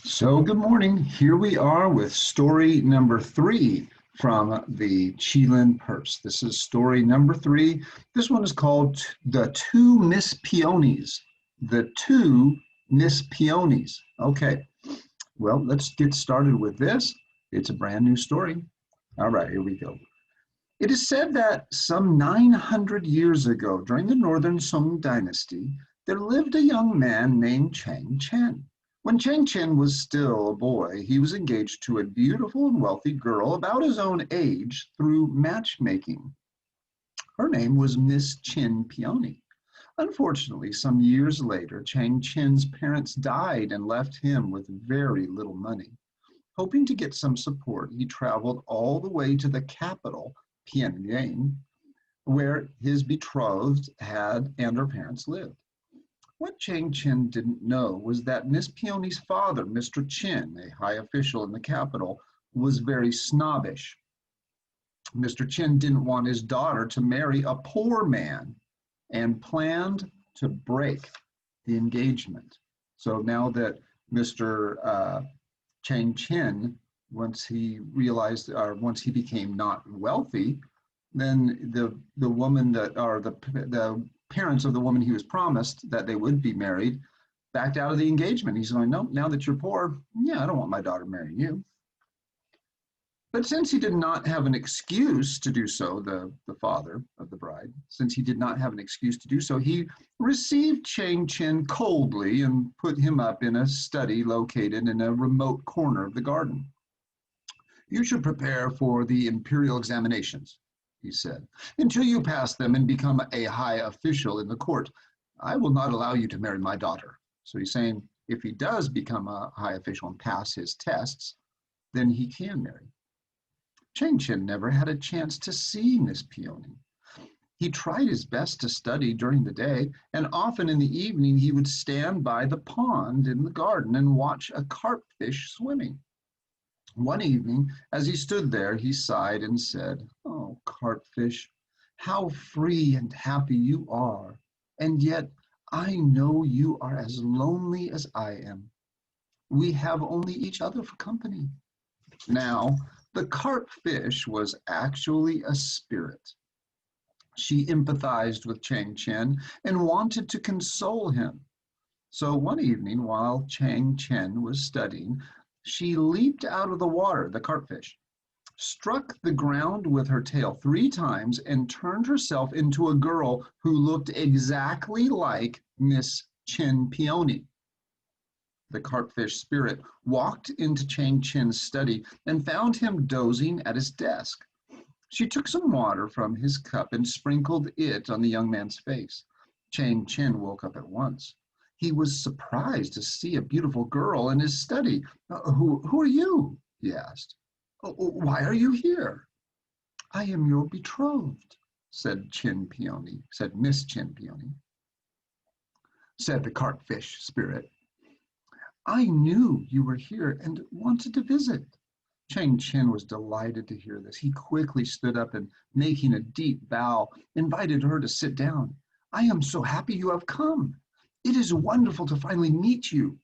So, good morning. Here we are with story number 3 from the Qilin Purse. This is story number 3. This one is called The Two Miss Peonies. The Two Miss Peonies. Okay, well, let's get started with this. It's a brand new story. All right, here we go. It is said that some 900 years ago, during the Northern Song Dynasty, there lived a young man named Chang Chen. When Chang Chen was still a boy, he was engaged to a beautiful and wealthy girl about his own age through matchmaking. Her name was Miss Chin Peony. Unfortunately, some years later, Chang Chen's parents died and left him with very little money. Hoping to get some support, he traveled all the way to the capital, Pyongyang, where his betrothed had and her parents lived. What Chang Chen didn't know was that Miss Peony's father, Mr. Chin, a high official in the capital, was very snobbish. Mr. Chin didn't want his daughter to marry a poor man and planned to break the engagement. So now that Mr. Chang Chen, once he realized, or once he became not wealthy, then the woman that, or the parents of the woman he was promised that they would be married backed out of the engagement. He's going, no, now that you're poor, yeah, I don't want my daughter marrying you. But since he did not have an excuse to do so, the father of the bride, since he did not have an excuse to do so, he received Chang Chen coldly and put him up in a study located in a remote corner of the garden. You should prepare for the imperial examinations, he said. Until you pass them and become a high official in the court, I will not allow you to marry my daughter. So he's saying if he does become a high official and pass his tests, then he can marry. Chang Chen never had a chance to see Miss Peony. He tried his best to study during the day, and often in the evening he would stand by the pond in the garden and watch a carpfish swimming. One evening, as he stood there, he sighed and said, "Oh, carpfish, how free and happy you are, and yet I know you are as lonely as I am. We have only each other for company." Now, the carpfish was actually a spirit. She empathized with Chang Chen and wanted to console him. So one evening, while Chang Chen was studying, she leaped out of the water, the carpfish, struck the ground with her tail 3 times, and turned herself into a girl who looked exactly like Miss Chen Peony. The carpfish spirit walked into Chang Chen's study and found him dozing at his desk. She took some water from his cup and sprinkled it on the young man's face. Chang Chen woke up at once. He was surprised to see a beautiful girl in his study. Who are you?" he asked. "Why are you here?" "I am your betrothed," said Miss Chin Peony. Said the carpfish spirit. "I knew you were here and wanted to visit." Chang Chen was delighted to hear this. He quickly stood up and, making a deep bow, invited her to sit down. "I am so happy you have come. It is wonderful to finally meet you."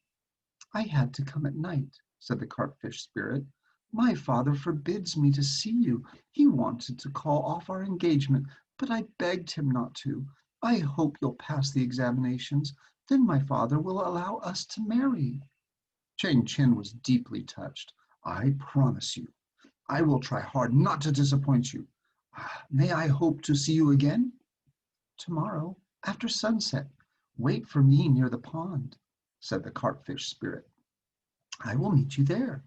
"I had to come at night," said the carpfish spirit. "My father forbids me to see you. He wanted to call off our engagement, but I begged him not to. I hope you'll pass the examinations. Then my father will allow us to marry." Chang Chen was deeply touched. "I promise you, I will try hard not to disappoint you. May I hope to see you again?" "Tomorrow, after sunset. Wait for me near the pond," said the carpfish spirit. "I will meet you there."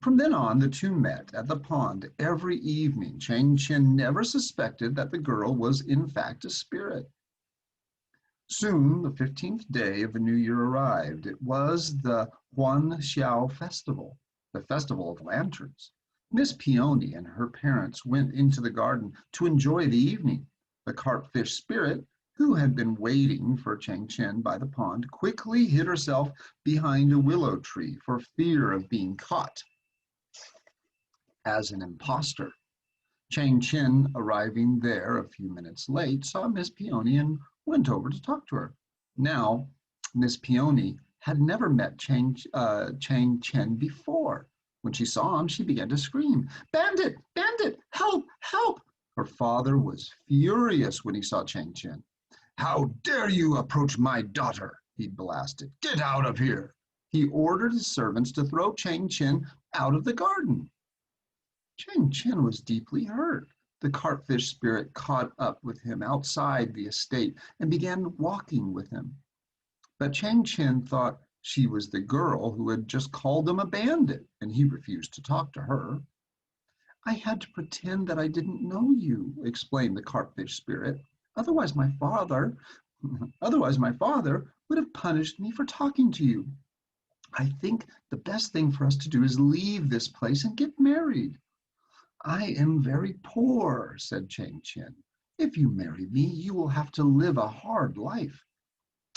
From then on, the two met at the pond every evening. Chang Chen never suspected that the girl was in fact a spirit. Soon, the 15th day of the new year arrived. It was the Huan Xiao festival, the festival of lanterns. Miss Peony and her parents went into the garden to enjoy the evening. The carpfish spirit, who had been waiting for Chang Chen by the pond, quickly hid herself behind a willow tree for fear of being caught as an impostor. Chang Chen, arriving there a few minutes late, saw Miss Peony and went over to talk to her. Now, Miss Peony had never met Chang Chen before. When she saw him, she began to scream, "Bandit! Bandit! Help! Help!" Her father was furious when he saw Chang Chen. "How dare you approach my daughter?" he blasted. "Get out of here!" He ordered his servants to throw Chang Chen out of the garden. Chang Chen was deeply hurt. The carpfish spirit caught up with him outside the estate and began walking with him. But Chang Chen thought she was the girl who had just called him a bandit, and he refused to talk to her. "I had to pretend that I didn't know you," explained the carpfish spirit. Otherwise my father, Otherwise my father would have punished me for talking to you. I think the best thing for us to do is leave this place and get married." "I am very poor," said Chang Chen. "If you marry me, you will have to live a hard life."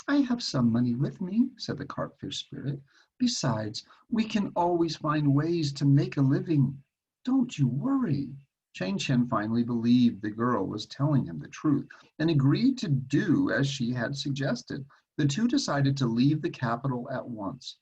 "I have some money with me," said the carpfish spirit. "Besides, we can always find ways to make a living. Don't you worry." Chang Chen finally believed the girl was telling him the truth and agreed to do as she had suggested. The two decided to leave the capital at once.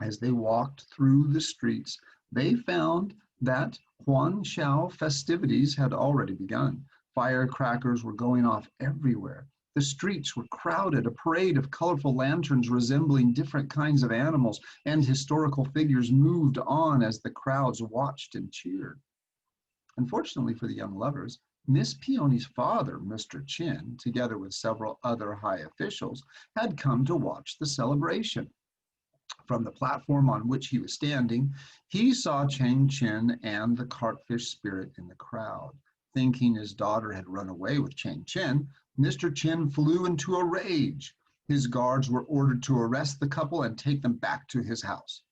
As they walked through the streets, they found that Huanxiao festivities had already begun. Firecrackers were going off everywhere. The streets were crowded, a parade of colorful lanterns resembling different kinds of animals and historical figures moved on as the crowds watched and cheered. Unfortunately for the young lovers, Miss Peony's father, Mr. Chin, together with several other high officials, had come to watch the celebration. From the platform on which he was standing, he saw Chang Chen and the carpfish spirit in the crowd. Thinking his daughter had run away with Chang Chen, Mr. Chen flew into a rage. His guards were ordered to arrest the couple and take them back to his house.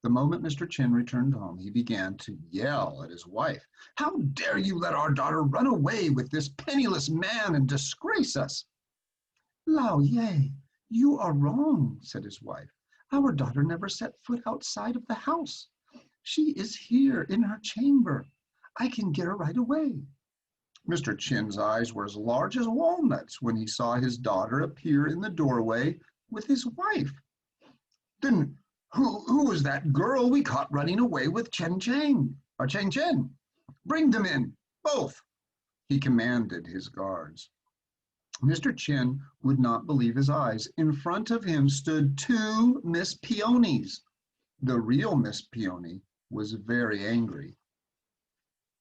The moment Mr. Chen returned home, he began to yell at his wife. "How dare you let our daughter run away with this penniless man and disgrace us?" "Lao Ye, you are wrong," said his wife. "Our daughter never set foot outside of the house. She is here in her chamber. I can get her right away." Mr. Chin's eyes were as large as walnuts when he saw his daughter appear in the doorway with his wife. "Then who was that girl we caught running away with Chang Chen? Bring them in, both," he commanded his guards. Mr. Chen would not believe his eyes. In front of him stood two Miss Peonies. The real Miss Peony was very angry.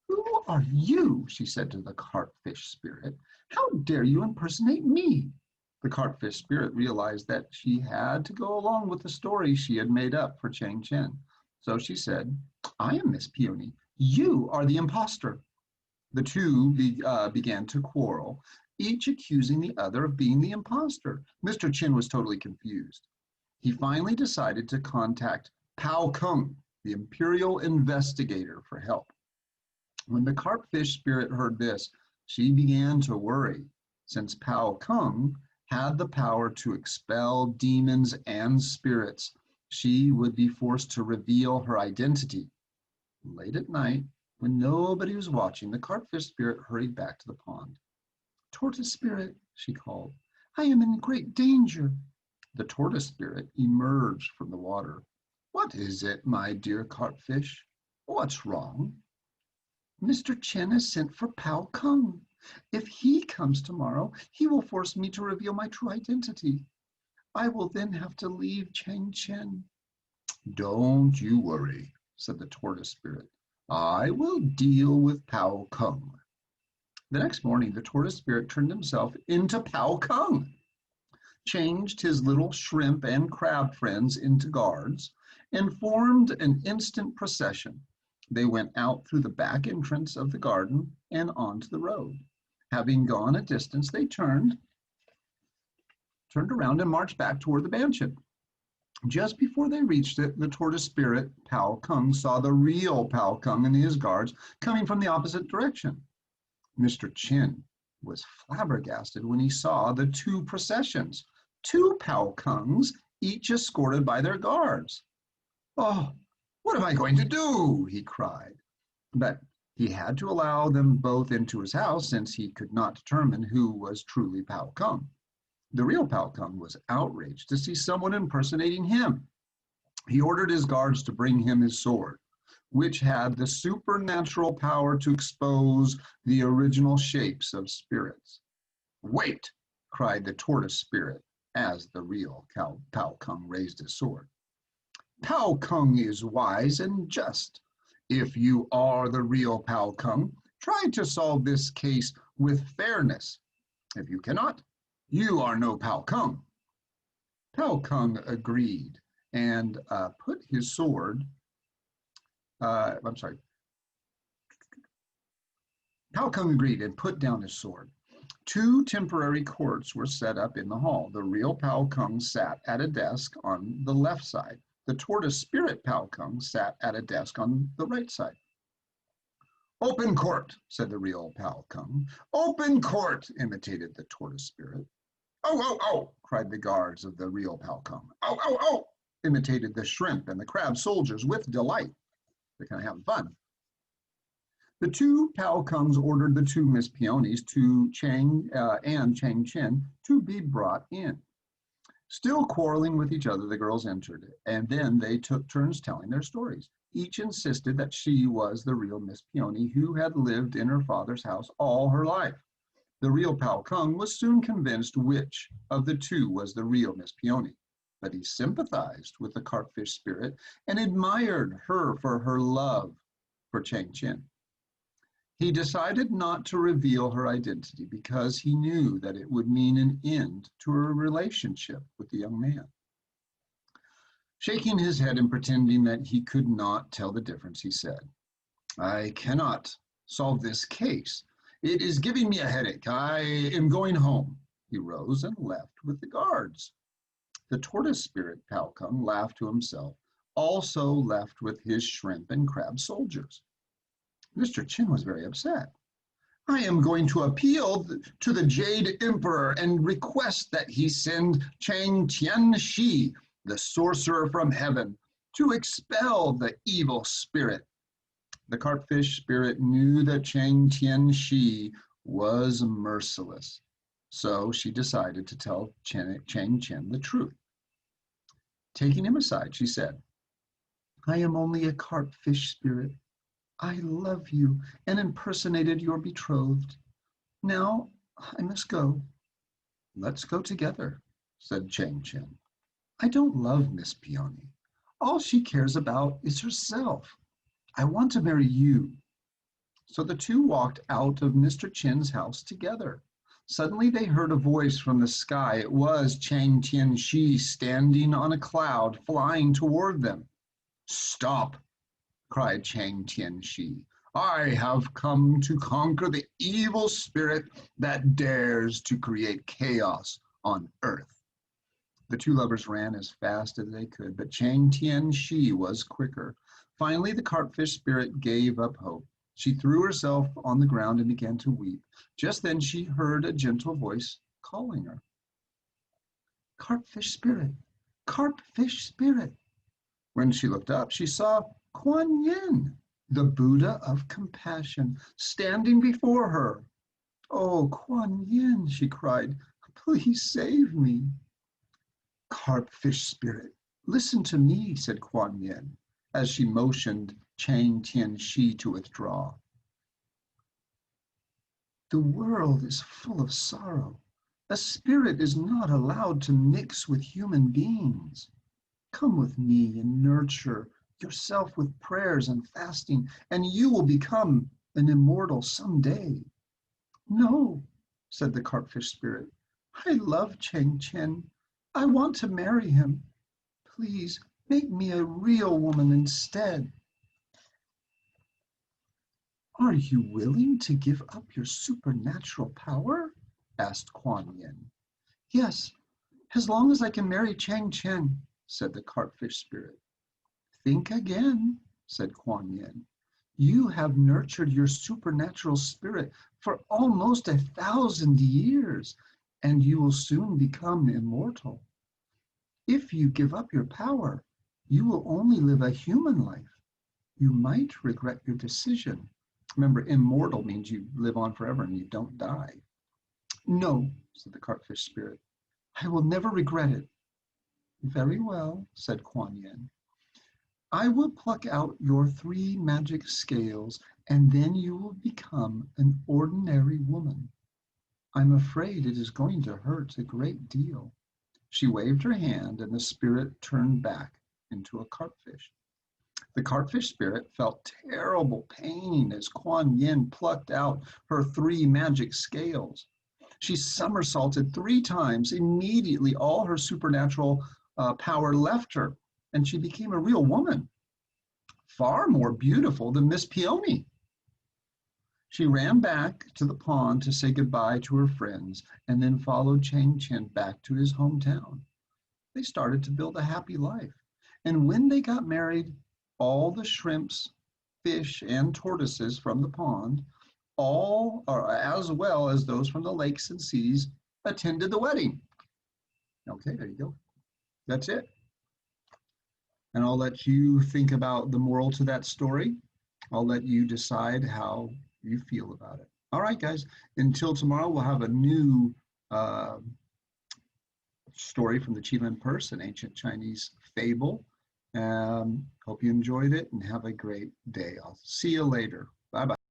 "Who are you?" she said to the carpfish spirit. "How dare you impersonate me?" The carpfish spirit realized that she had to go along with the story she had made up for Chang Chen. So she said, "I am Miss Peony. You are the imposter." The two began to quarrel, each accusing the other of being the imposter. Mr. Chin was totally confused. He finally decided to contact Pao Kung, the imperial investigator, for help. When the carpfish spirit heard this, she began to worry. Since Pao Kung had the power to expel demons and spirits, she would be forced to reveal her identity. Late at night, when nobody was watching, the carpfish spirit hurried back to the pond. "Tortoise spirit," she called, "I am in great danger." The tortoise spirit emerged from the water. "What is it, my dear carpfish? What's wrong?" "Mr. Chen has sent for Pao Kung. If he comes tomorrow, he will force me to reveal my true identity. I will then have to leave Chang Chen." "Don't you worry," said the tortoise spirit. "I will deal with Pao Kung." The next morning, the tortoise spirit turned himself into Pao Kung, changed his little shrimp and crab friends into guards, and formed an instant procession. They went out through the back entrance of the garden and onto the road. Having gone a distance, they turned around and marched back toward the mansion. Just before they reached it, the tortoise spirit, Pao Kung, saw the real Pao Kung and his guards coming from the opposite direction. Mr. Chin was flabbergasted when he saw the two processions, two Pao Kungs, each escorted by their guards. "Oh, what am I going to do?" he cried. But he had to allow them both into his house since he could not determine who was truly Pao Kung. The real Pao Kung was outraged to see someone impersonating him. He ordered his guards to bring him his sword, which had the supernatural power to expose the original shapes of spirits. "Wait!" cried the tortoise spirit as the real Pao Kung raised his sword. "Pao Kung is wise and just. If you are the real Pao Kung, try to solve this case with fairness. If you cannot, you are no Pao Kung." Pao Kung agreed and put his sword, I'm sorry, Pao Kung agreed and put down his sword. Two temporary courts were set up in the hall. The real Pao Kung sat at a desk on the left side. The tortoise spirit Pao Kung sat at a desk on the right side. "Open court," said the real Pao Kung. "Open court," imitated the tortoise spirit. "Oh, oh, oh," cried the guards of the real Pao Kung. "Oh, oh, oh," imitated the shrimp and the crab soldiers with delight. They're kind of having fun. The two Pao Kungs ordered the two Miss Peonies and Chang Chen to be brought in. Still quarreling with each other, the girls entered, and then they took turns telling their stories. Each insisted that she was the real Miss Peony who had lived in her father's house all her life. The real Pao Kung was soon convinced which of the two was the real Miss Peony, but he sympathized with the carpfish spirit and admired her for her love for Chang Chen. He decided not to reveal her identity because he knew that it would mean an end to her relationship with the young man. Shaking his head and pretending that he could not tell the difference, he said, "I cannot solve this case. It is giving me a headache. I am going home." He rose and left with the guards. The tortoise spirit Pao Kung laughed to himself, also left with his shrimp and crab soldiers. Mr. Chen was very upset. "I am going to appeal to the Jade Emperor and request that he send Chang Tianxi, the sorcerer from heaven, to expel the evil spirit." The carpfish spirit knew that Chang Tianxi was merciless, so she decided to tell Chang Chen the truth. Taking him aside, she said, "I am only a carpfish spirit. I love you and impersonated your betrothed. Now I must go." "Let's go together," said Chang Chen. "I don't love Miss Peony. All she cares about is herself. I want to marry you." So the two walked out of Mr. Chen's house together. Suddenly they heard a voice from the sky. It was Chang Tianxi standing on a cloud flying toward them. "Stop!" cried Chang Tianxi. "I have come to conquer the evil spirit that dares to create chaos on earth." The two lovers ran as fast as they could, but Chang Tianxi was quicker. Finally, the carpfish spirit gave up hope. She threw herself on the ground and began to weep. Just then she heard a gentle voice calling her. "Carpfish spirit, carpfish spirit." When she looked up, she saw Kuan Yin, the Buddha of compassion, standing before her. "Oh, Kuan Yin," she cried, "please save me." "Carpfish spirit, listen to me," said Kuan Yin, as she motioned Chang Tianxi to withdraw. "The world is full of sorrow. A spirit is not allowed to mix with human beings. Come with me and nurture yourself with prayers and fasting, and you will become an immortal someday." "No," said the carpfish spirit. "I love Chang Chen. I want to marry him. Please make me a real woman instead." "Are you willing to give up your supernatural power?" asked Kuan Yin. "Yes, as long as I can marry Chang Chen," said the carpfish spirit. "Think again," said Kuan Yin. "You have nurtured your supernatural spirit for almost 1,000 years, and you will soon become immortal. If you give up your power, you will only live a human life. You might regret your decision." Remember, immortal means you live on forever and you don't die. "No," said the carpfish spirit. I will never regret it. Very well, said Kuan Yin. I will pluck out your 3 magic scales, and then you will become an ordinary woman. I'm afraid it is going to hurt a great deal. She waved her hand, and the spirit turned back into a carpfish. The carpfish spirit felt terrible pain as Kuan Yin plucked out her 3 magic scales. She somersaulted 3 times. Immediately, all her supernatural power left her, and she became a real woman, far more beautiful than Miss Peony. She ran back to the pond to say goodbye to her friends and then followed Chang Chen back to his hometown. They started to build a happy life. And when they got married, all the shrimps, fish, and tortoises from the pond, all or as well as those from the lakes and seas, attended the wedding. Okay, there you go. That's it. And I'll let you think about the moral to that story. I'll let you decide how you feel about it. All right, guys. Until tomorrow, we'll have a new uh, story from the Qilin Purse, an ancient Chinese fable. Hope you enjoyed it and have a great day. I'll see you later.